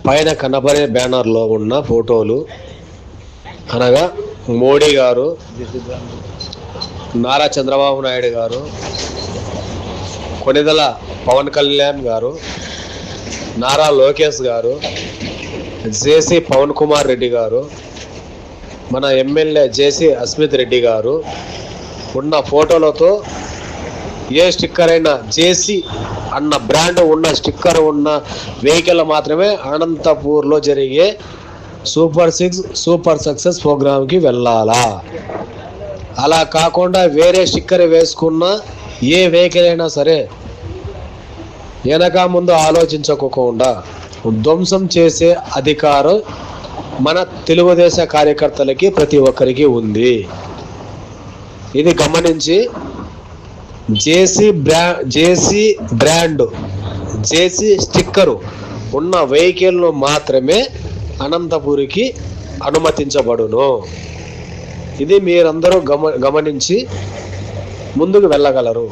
పైన కనబడే బ్యానర్లో ఉన్న ఫోటోలు అనగా మోడీ గారు, నారా చంద్రబాబు నాయుడు గారు, కొణిదెల పవన్ కళ్యాణ్ గారు, నారా లోకేష్ గారు, జేసీ పవన్ కుమార్ రెడ్డి గారు, మన ఎమ్మెల్యే జేసీ అస్మిత్ రెడ్డి గారు ఉన్న ఫోటోలతో ఏ స్టిక్కర్ అయినా జేసీ అన్న బ్రాండ్ ఉన్న స్టిక్కర్ ఉన్న వెహికల్ మాత్రమే అనంతపూర్లో జరిగే సూపర్ 6 సూపర్ సక్సెస్ ప్రోగ్రామ్కి వెళ్ళాలా. అలా కాకుండా వేరే స్టిక్కర్ వేసుకున్న ఏ వెహికల్ అయినా సరే వెనక ముందు ఆలోచించకుండా ధ్వంసం చేసే అధికారం మన తెలుగుదేశ కార్యకర్తలకి ప్రతి ఒక్కరికి ఉంది. ఇది గమనించి జేసీ బ్రాండ్ జేసీ స్టిక్కరు ఉన్న వెహికల్ను మాత్రమే అనంతపూర్కి అనుమతించబడును. ఇది మీరందరూ గమనించి ముందుకు వెళ్ళగలరు.